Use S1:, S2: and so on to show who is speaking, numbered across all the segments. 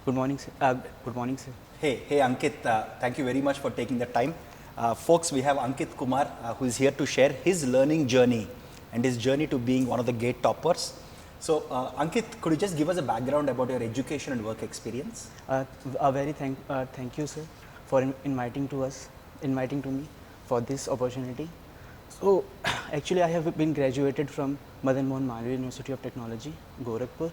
S1: Good morning, sir. Good morning, sir.
S2: Hey Ankit, thank you very much for taking the time. Folks, we have Ankit Kumar who is here to share his learning journey and his journey to being one of the GATE toppers. So, Ankit, could you just give us a background about your education and work experience?
S1: A very thank you, sir, for inviting to me for this opportunity. So, actually, I have been graduated from Madan Mohan Malviya University of Technology, Gorakhpur.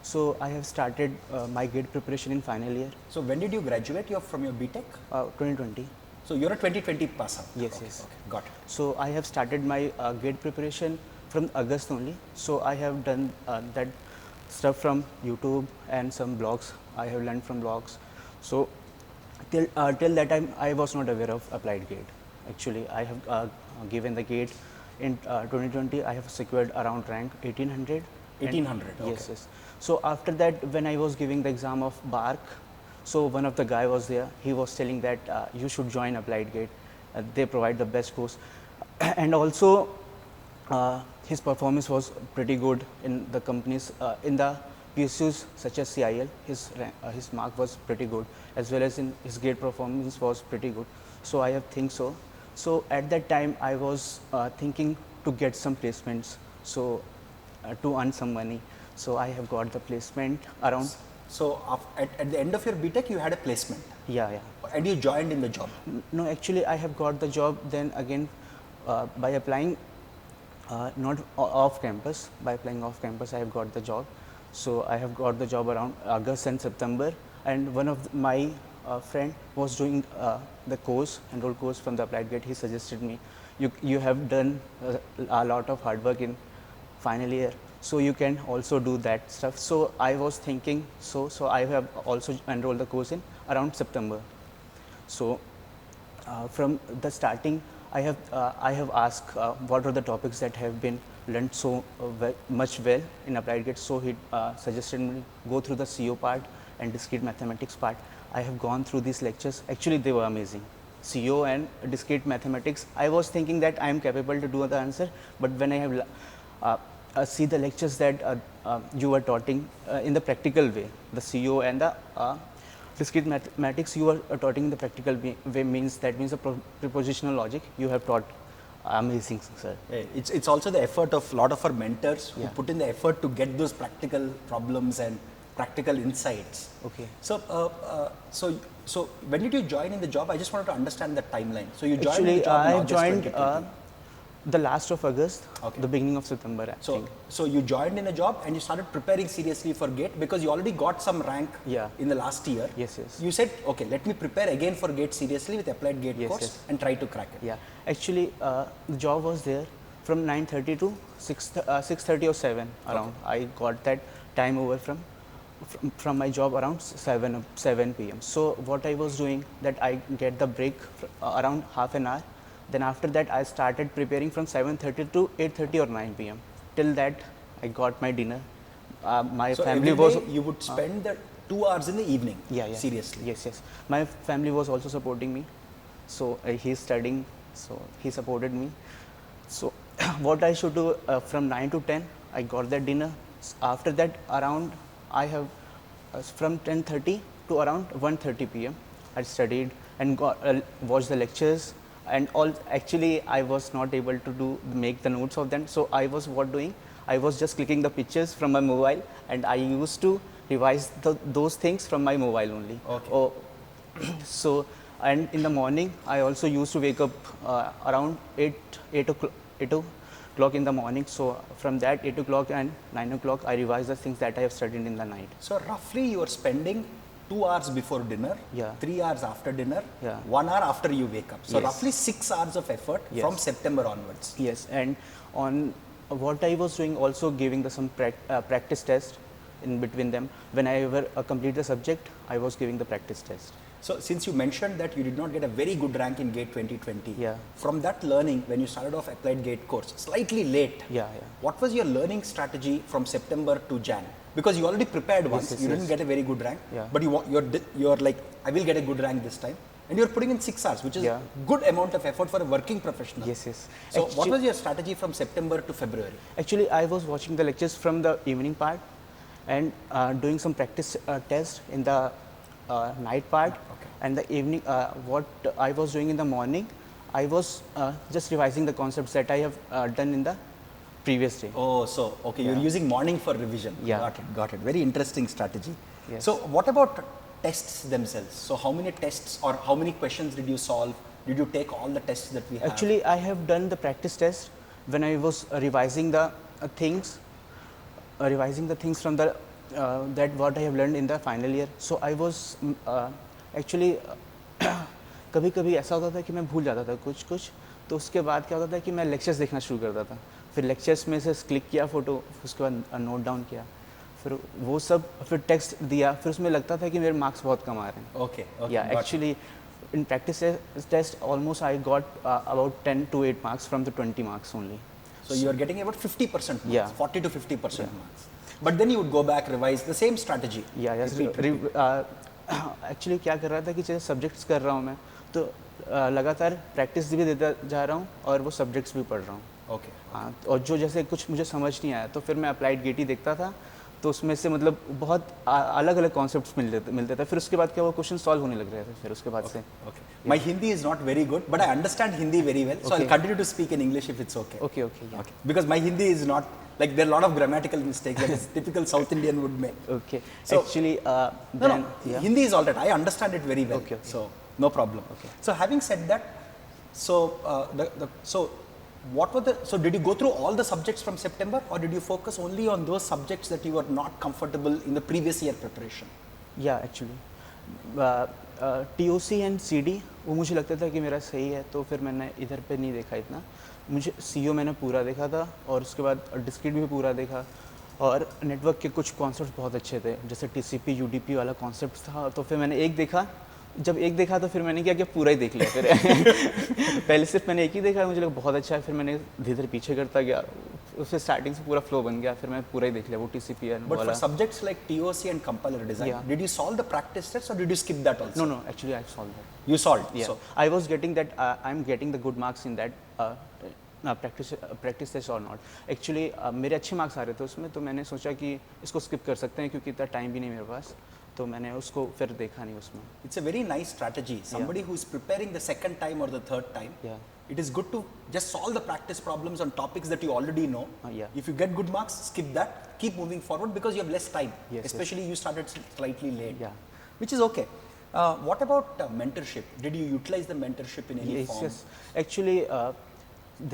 S1: So, I have started my GATE preparation in final year,
S2: So, when did you graduate? You're from your BTech?
S1: 2020.
S2: So, you're a 2020 pass out?
S1: Yes,
S2: Okay,
S1: yes.
S2: okay, got it.
S1: So, I have started my GATE preparation from August only. So, I have done that stuff from YouTube and some blogs. I have learned from blogs. So, till that time, I was not aware of applied GATE. Actually, I have given the GATE in 2020. I have secured around rank 1800.
S2: 1800, okay.
S1: Yes, yes. So after that, when I was giving the exam of BARC, so one of the guy was there. He was telling that you should join Applied GATE. They provide the best course, and also his performance was pretty good in the companies in the PSUs such as CIL. His mark was pretty good, as well as in his GATE performance was pretty good. So I have think so. So at that time, I was thinking to get some placements. So to earn some money. So I have got the placement around.
S2: So, at the end of your BTech, you had a placement
S1: Yeah.
S2: and you joined in the job.
S1: No, actually, I have got the job then again by applying not off campus. By applying off campus, I have got the job. So I have got the job around August and September. And one of my friend was doing the course, enrolled course from the Applied GATE. He suggested me, you have done a lot of hard work in final year, so you can also do that stuff. So I was thinking, so I have also enrolled the course in around September. So from the starting, I have asked what are the topics that have been learned so much well in Applied GATE. So he suggested me go through the CO part and discrete mathematics part. I have gone through these lectures. Actually, they were amazing. CO and discrete mathematics. I was thinking that I am capable to do the answer, but when I have see the lectures that you were taughting in the practical way, the CO and the discrete mathematics you are taught in the practical way, means that means the prepositional logic you have taught. Amazing, sir.
S2: It's also the effort of a lot of our mentors who
S1: Yeah.
S2: put in the effort to get those practical problems and practical insights.
S1: Okay.
S2: So when did you join in the job? I just wanted to understand the timeline. So you joined in
S1: Actually,
S2: the job in
S1: I
S2: August
S1: joined
S2: 2020.
S1: the last of August,
S2: Okay.
S1: the beginning of September, I
S2: So,
S1: think.
S2: so you joined in a job and you started preparing seriously for GATE because you already got some rank
S1: Yeah.
S2: in the last year.
S1: Yes, yes.
S2: You said, okay, let me prepare again for GATE seriously with Applied GATE
S1: Yes,
S2: course
S1: yes.
S2: and try to crack it.
S1: Yeah, actually, the job was there from 9:30 to 6:30 or 7 around. I got that time over from my job around 7 p.m. So what I was doing, that I get the break around half an hour. Then after that, I started preparing from 7:30 to 8:30 or 9 p.m. Till that, I got my dinner. My
S2: So
S1: family
S2: every
S1: was
S2: day you would spend the 2 hours in the evening.
S1: yeah.
S2: Seriously.
S1: Yes, yes. My family was also supporting me. So he's studying, so he supported me. So what I should do from 9 to 10, I got that dinner. After that, around I have from 10:30 to around 1:30 p.m. I studied and watched the lectures and all. Actually, I was not able to make the notes of them. So I was doing? I was just clicking the pictures from my mobile, and I used to revise those things from my mobile only.
S2: Okay.
S1: Oh, so, and in the morning, I also used to wake up around 8 o'clock in the morning. So from that 8 o'clock and 9 o'clock, I revise the things that I have studied in the night.
S2: So roughly you are spending 2 hours before dinner,
S1: Yeah.
S2: 3 hours after dinner,
S1: Yeah.
S2: 1 hour after you wake up. So
S1: Yes.
S2: roughly 6 hours of effort
S1: Yes.
S2: from September onwards.
S1: Yes, and on what I was doing, also giving some practice test in between them. When I ever complete the subject, I was giving the practice test.
S2: So since you mentioned that you did not get a very good rank in GATE 2020,
S1: Yeah.
S2: from that learning when you started off Applied GATE course, slightly late,
S1: Yeah.
S2: what was your learning strategy from September to Jan? Because you already prepared once,
S1: yes,
S2: you
S1: yes.
S2: didn't get a very good rank,
S1: Yeah.
S2: but you're like, I will get a good rank this time. And you're putting in 6 hours, which is
S1: Yeah.
S2: good amount of effort for a working professional.
S1: Yes, yes.
S2: So what was your strategy from September to February?
S1: Actually, I was watching the lectures from the evening part, and doing some practice test in the night part.
S2: Okay.
S1: And the evening, what I was doing in the morning, I was just revising the concepts that I have done in the previous day.
S2: Oh, so okay, you're
S1: Yeah.
S2: using morning for revision.
S1: Yeah.
S2: Got it. Very interesting strategy.
S1: Yes.
S2: So, what about tests themselves? So, how many tests or how many questions did you solve? Did you take all the tests that we have?
S1: Actually, I have done the practice test when I was revising the things, from the that what I have learned in the final year. So I was actually कभी कभी ऐसा होता था कि मैं भूल जाता था कुछ, तो उसके बाद क्या होता था कि मैं लेक्चर्स देखना शुरू करता था, फिर लेक्चर्स में से क्लिक किया फ़ोटो, उसके बाद नोट डाउन किया, फिर वो सब, फिर टेक्स्ट दिया, फिर उसमें लगता था कि मेरे मार्क्स बहुत कम आ रहे हैं.
S2: Okay.
S1: Yeah,
S2: got it.
S1: actually, in practice test, almost I got about 10 to 8 marks from the 20 marks only.
S2: So, you are getting about 50% marks,
S1: Yeah.
S2: 40 to 50% marks. But then you would go back, revise the same strategy.
S1: Yeah, yes.
S2: Repeat.
S1: Actually, क्या कर रहा था कि जैसे subjects कर रहा हूँ मैं, तो लगातार प्रैक्टिस भी देता जा रहा हूँ और वो सब्जेक्ट्स भी पढ़ रहा हूँ.
S2: Okay.
S1: हाँ, और जो जैसे कुछ मुझे समझ नहीं आया तो फिर मैं अप्लाइड गेटी देखता था, तो उसमें से मतलब बहुत अलग अलग कॉन्सेप्ट्स मिलते थे. फिर उसके बाद क्या वो क्वेश्चन सॉल्व होने लग रहे थे फिर उसके बाद से.
S2: Okay. My Hindi is not very good, but I understand Hindi very well. So, I'll
S1: Okay.
S2: continue to speak in English if it's okay.
S1: Okay, yeah.
S2: Okay. Because my Hindi is not, like there are a lot of grammatical mistakes that is typical South Indian would make.
S1: Okay.
S2: So-
S1: Actually,
S2: No,
S1: then,
S2: no,
S1: yeah.
S2: Hindi is all right. I understand it very well.
S1: Okay.
S2: So, no problem.
S1: Okay.
S2: So, having said that, so, what were the, so did you go through all the subjects from September, or did you focus only on those subjects that you were not comfortable in the previous year preparation?
S1: या actually TOC and CD वो मुझे लगता था कि मेरा सही है, तो फिर मैंने इधर पे नहीं देखा इतना. मुझे CO मैंने पूरा देखा था और उसके बाद डिस्क्रीट भी पूरा देखा, और नेटवर्क के कुछ कॉन्सेप्ट बहुत अच्छे थे, जैसे TCP UDP वाला कॉन्सेप्ट था, तो फिर मैंने एक देखा. जब एक देखा तो फिर मैंने क्या किया, पूरा ही देख लिया फिर. पहले सिर्फ मैंने एक ही देखा, मुझे लगा बहुत अच्छा है, फिर मैंने धीरे धीरे पीछे करता गया, उससे स्टार्टिंग से पूरा फ्लो बन गया, फिर मैं पूरा ही देख लिया वो TCP
S2: But
S1: वाला.
S2: for subjects like TOC and compiler design,
S1: Yeah.
S2: did you solve the practice tests or did you skip that also?
S1: No, actually I solved that.
S2: You solved.
S1: Yeah,
S2: So,
S1: I was getting that. I'm getting the good marks in that practice test or not. Actually, मेरे अच्छे marks आ रहे थे उसमें, तो मैंने सोचा कि इसको स्किप कर सकते हैं क्योंकि इतना टाइम भी नहीं मेरे पास, तो मैंने उसको फिर देखा नहीं उसमें.
S2: it's a very nice strategy. Somebody who is preparing the second time or the third time,
S1: Yeah.
S2: it is good to just solve the practice problems on topics that you already know.
S1: Yeah.
S2: If you get good marks, skip that, keep moving forward because you have less time.
S1: Yes,
S2: Especially you started slightly late.
S1: Yeah.
S2: Which is okay. What about mentorship? Did you utilize the mentorship in any form?
S1: Yes. Actually,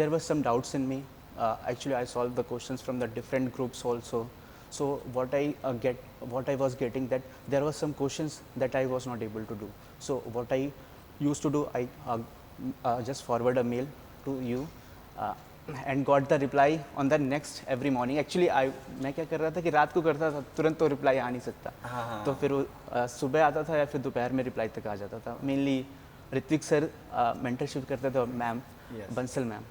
S1: there were some doubts in me. Actually, I solved the questions from the different groups also. So what I was getting, that there were some questions that I was not able to do. So what I used to do, I just forward a mail to you and got the reply on the next every morning. Actually, मैं क्या कर रहा था कि रात को करता था, तुरंत तो रिप्लाई आ नहीं सकता, तो फिर वो सुबह आता था या फिर दोपहर में रिप्लाई तक आ जाता था. मेनली ऋत्विक सर मेंटरशिप करते थे और ma'am
S2: Yes.
S1: Bansal ma'am.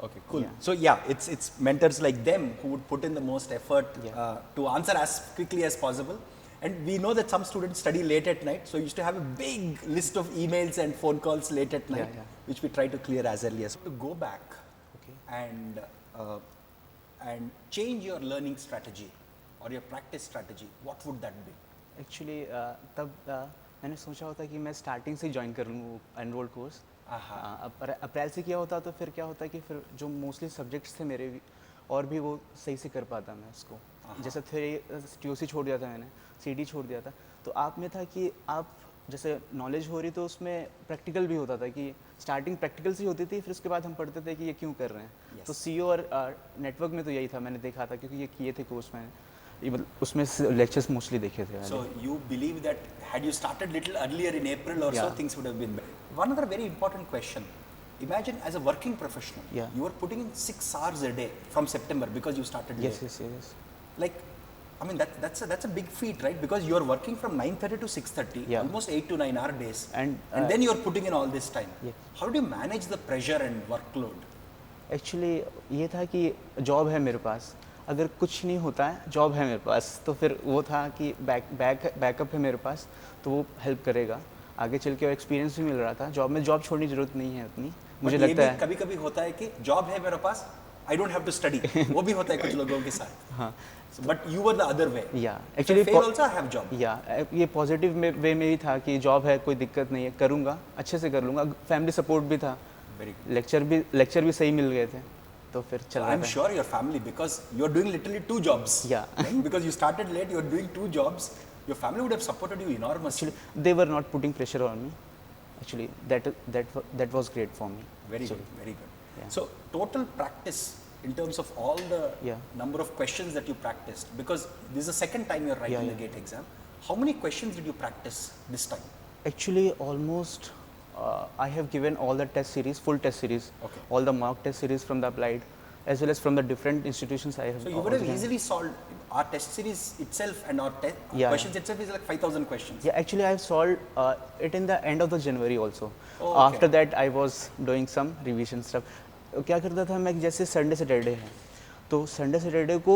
S2: Okay, cool.
S1: Yeah.
S2: So yeah, it's mentors like them who would put in the most effort
S1: Yeah.
S2: to answer as quickly as possible. And we know that some students study late at night, so you used to have a big list of emails and phone calls late at night,
S1: Yeah.
S2: which we try to clear as early as. To go back
S1: Okay.
S2: and change your learning strategy or your practice strategy, what would that be?
S1: Actually तब मैंने सोचा होता कि मैं starting से join कर लूँ enrolled course. अप्रैल से किया होता तो फिर क्या होता कि फिर जो मोस्टली सब्जेक्ट्स थे मेरे भी, और भी वो सही से कर पाता मैं उसको. जैसे TOC छोड़ दिया था मैंने, CD छोड़ दिया था, तो आप में था कि आप जैसे नॉलेज हो रही तो उसमें प्रैक्टिकल भी होता था कि स्टार्टिंग प्रैक्टिकल से होती थी, फिर उसके बाद हम पढ़ते थे कि ये क्यों कर रहे हैं.
S2: Yes.
S1: तो CO और नेटवर्क में तो यही था, मैंने देखा था क्योंकि ये किए थे कोर्स में, ये मतलब उसमें लेक्चर्स मोस्टली देखे थे.
S2: So you believe that had you started little earlier in April or so,
S1: Yeah.
S2: things would have been better. One other very important question. Imagine as a working professional,
S1: Yeah.
S2: you are putting in 6 hours a day from September because you started late.
S1: Yes.
S2: Like, I mean, that's a big feat, right? Because you are working from 9:30 to 6:30,
S1: Yeah.
S2: almost 8 to 9 hour days.
S1: And,
S2: then you are putting in all this time.
S1: Yeah.
S2: How do you manage the pressure and workload?
S1: Actually ये था कि job है मेरे पास, अगर कुछ नहीं होता है जॉब है मेरे पास, तो फिर वो था कि बैकअप है मेरे पास, तो वो हेल्प करेगा आगे चल के, और एक्सपीरियंस भी मिल रहा था. जॉब छोड़ने की जरूरत नहीं है उतनी, मुझे
S2: But ये
S1: लगता
S2: भी
S1: है.
S2: कभी-कभी होता है कि जॉब है मेरे पास, I don't have to study. वो भी होता है कुछ लोगों के साथ.
S1: हाँ.
S2: So, but you were the other way.
S1: Yeah,
S2: If
S1: actually
S2: I fail also I have job.
S1: ये पॉजिटिव वे में ही था कि जॉब है, कोई दिक्कत नहीं है, करूँगा, अच्छे से कर लूँगा. फैमिली सपोर्ट भी था.
S2: Very good.
S1: लेक्चर भी सही मिल गए थे, तो फिर चल रहा
S2: I'm
S1: था.
S2: sure your family, because you're doing literally 2 jobs.
S1: Yeah.
S2: Right? Because you started late, you're doing 2 jobs. Your family would have supported you enormously.
S1: Actually, they were not putting pressure on me. Actually, that was great for me.
S2: Very
S1: Actually.
S2: good, very good.
S1: Yeah.
S2: So total practice in terms of all the
S1: Yeah.
S2: number of questions that you practiced, because this is the second time you're writing the GATE exam. How many questions did you practice this time?
S1: Actually, almost I have given all the test series, full test series,
S2: Okay.
S1: all the mock test series from the applied, as well as from the different institutions I have.
S2: So you would have
S1: also done.
S2: easily solved our test series itself, and our
S1: Yeah.
S2: questions itself is like 5,000 questions.
S1: Yeah, actually, I have solved it in the end of the January also.
S2: Oh, okay.
S1: After that, I was doing some revision stuff. क्या करता था मैं, जैसे Sunday Saturday है, तो Sunday Saturday को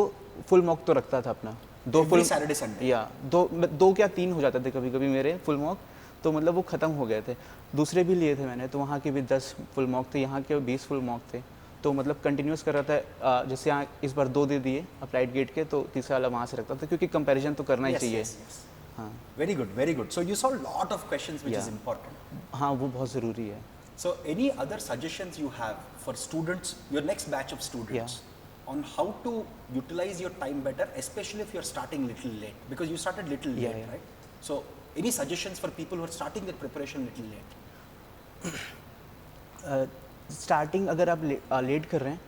S1: full mock तो रखता था अपना.
S2: Every Saturday, Sunday.
S1: या दो क्या 3 हो जाते थे कभी कभी मेरे फुल मॉक, तो मतलब वो ख़त्म हो गए थे. दूसरे भी लिए थे मैंने, तो वहाँ के भी 10 फुल मॉक थे, यहाँ के 20 फुल मॉक थे. तो मतलब कंटिन्यूस कर रहा था. जैसे यहाँ इस बार 2 दे दिए अप्लाइड गेट के, तो तीसरा वाला वहाँ से रखता था, क्योंकि कंपैरिजन तो करना ही
S2: Yes,
S1: चाहिए.
S2: yes, yes.
S1: हाँ.
S2: Very good, very good. So you solved a lot of questions, which
S1: Yeah.
S2: is important.
S1: हाँ, वो बहुत ज़रूरी है.
S2: So any other suggestions you have for students, your next batch of students, on how to utilize your time better, especially if you're starting little late, because you started little
S1: Yeah,
S2: late,
S1: yeah.
S2: right? So any suggestions for people who are starting their preparation little late?
S1: Starting अगर आप late कर रहे हैं,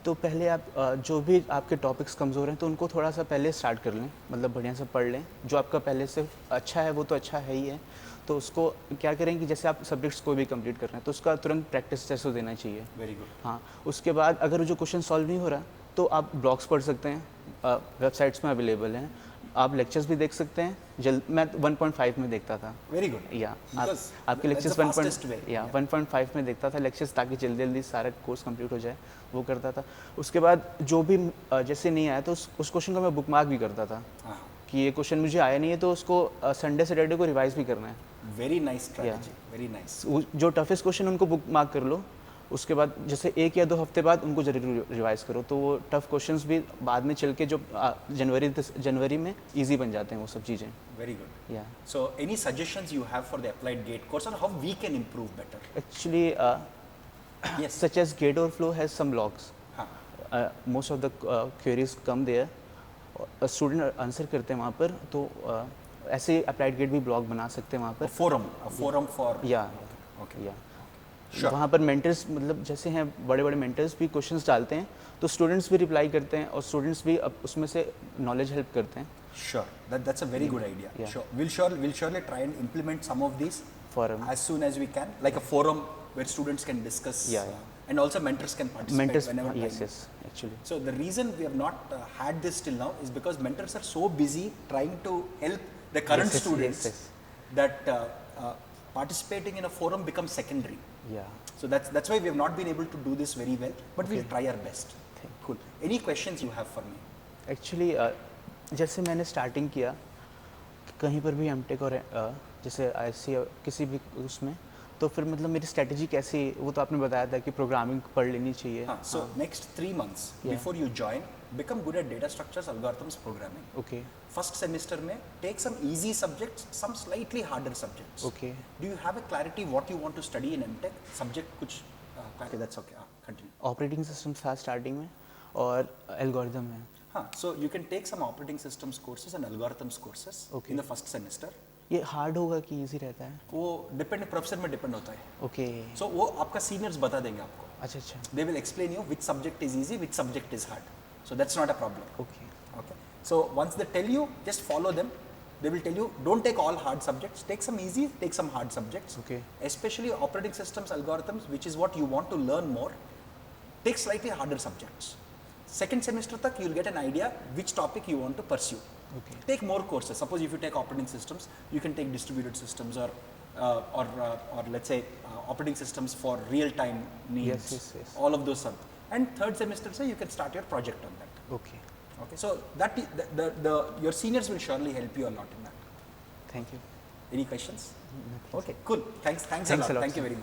S1: तो पहले आप जो भी आपके टॉपिक्स कमज़ोर हैं, तो उनको थोड़ा सा पहले स्टार्ट कर लें, मतलब बढ़िया से पढ़ लें. जो आपका पहले से अच्छा है वो तो अच्छा है ही है, तो उसको क्या करें कि जैसे आप सब्जेक्ट्स को भी कंप्लीट कर रहे हैं, तो उसका तुरंत प्रैक्टिस टेस्ट देना चाहिए.
S2: Very good.
S1: हाँ, उसके बाद अगर जो क्वेश्चन सॉल्व नहीं हो रहा, तो आप ब्लॉग्स पढ़ सकते हैं, वेबसाइट्स में अवेलेबल हैं. आप लेक्चर्स भी देख सकते हैं. मैं 1.5 में देखता था.
S2: Very good.
S1: या
S2: Because
S1: आपके
S2: that's
S1: lectures
S2: the fastest way.
S1: 1.5 में देखता था लेक्चर्स, ताकि जल्दी जल्दी सारा कोर्स कंप्लीट हो जाए, वो करता था. उसके बाद जो भी जैसे नहीं आया, तो उस क्वेश्चन का मैं बुक मार्क भी करता था
S2: हाँ.
S1: कि ये क्वेश्चन मुझे आया नहीं है, तो उसको संडे सैटरडे को रिवाइज भी करना है.
S2: Very nice strategy. Very nice.
S1: जो टफेस्ट क्वेश्चन उनको बुक मार्क कर लो, उसके बाद जैसे 1 या 2 हफ्ते बाद उनको जरूर रिवाइज करो, तो वो टफ क्वेश्चंस भी बाद में चल के जो जनवरी में इजी बन जाते हैं वो सब चीज़ें.
S2: Very good.
S1: या
S2: So any suggestions you have for the applied GATE course on how we can improve better?
S1: Actually
S2: Yes.
S1: such as Gate Overflow has some blogs.
S2: हाँ.
S1: Most of the queries come there. Student answer करते हैं वहाँ पर, तो ऐसे applied gate भी blog बना सकते हैं वहाँ
S2: A
S1: पर.
S2: forum for.
S1: या
S2: Okay.
S1: या
S2: Sure.
S1: वहाँ पर मेंटर्स, मतलब जैसे हैं बड़े बड़े मेंटर्स भी क्वेश्चंस डालते हैं, तो स्टूडेंट्स भी रिप्लाई करते हैं, और स्टूडेंट्स भी अब उसमें से नॉलेज हेल्प करते हैं.
S2: Sure. That's a very good idea.
S1: Yeah.
S2: Sure. We'll surely try and implement some of these
S1: Forum.
S2: as soon as we can, like a forum where students can discuss.
S1: Yeah, yeah.
S2: And also mentors can participate
S1: Mentors,
S2: whenever
S1: yes,
S2: time.
S1: yes, actually.
S2: So the reason we have not had this till now is because mentors are so busy trying to help the current
S1: Yes, yes,
S2: students
S1: yes,
S2: that participating in a forum becomes secondary.
S1: Yeah.
S2: So that's why we have not been able to do this very well, but we'll
S1: Okay.
S2: try our best. Cool. Any questions you have for me?
S1: Actually जैसे मैंने starting किया कहीं पर भी MTech और जैसे IC किसी भी उसमें, तो फिर मतलब मेरी स्ट्रेटजी कैसी, वो तो आपने बताया था कि प्रोग्रामिंग पढ़ लेनी चाहिए.
S2: So next 3 months
S1: Yeah.
S2: before you join, become good at data structures, algorithms, programming.
S1: Okay.
S2: First semester में take some easy subjects, some slightly harder subjects.
S1: Okay.
S2: Do you have a clarity what you want to study in MTech? Subject कुछ okay, that's okay. Continue.
S1: Operating system था starting में, और algorithm है.
S2: हाँ, so you can take some operating systems courses and algorithms courses
S1: Okay.
S2: in the first semester.
S1: ये hard होगा कि easy रहता है?
S2: वो डिपेंड प्रोफेसर में डिपेंड होता है.
S1: ओके.
S2: So वो आपका सीनियर्स बता देंगे आपको.
S1: अच्छा अच्छा.
S2: They will explain you which subject is easy, which subject is hard. So that's not a problem.
S1: Okay.
S2: Okay. So once they tell you, just follow them. They will tell you, don't take all hard subjects. Take some easy, take some hard subjects.
S1: Okay.
S2: Especially operating systems, algorithms, which is what you want to learn more. Take slightly harder subjects. Second semester tak you'll get an idea which topic you want to pursue.
S1: Okay.
S2: Take more courses. Suppose if you take operating systems, you can take distributed systems or let's say operating systems for real-time needs.
S1: Yes, yes, yes.
S2: All of those stuff. And third semester, say you can start your project on that.
S1: Okay.
S2: Okay, so that your seniors will surely help you a lot in that.
S1: Thank you.
S2: Any questions? Okay, cool. Thanks a
S1: Thanks
S2: lot.
S1: a lot,
S2: Thank you
S1: sir.
S2: very much.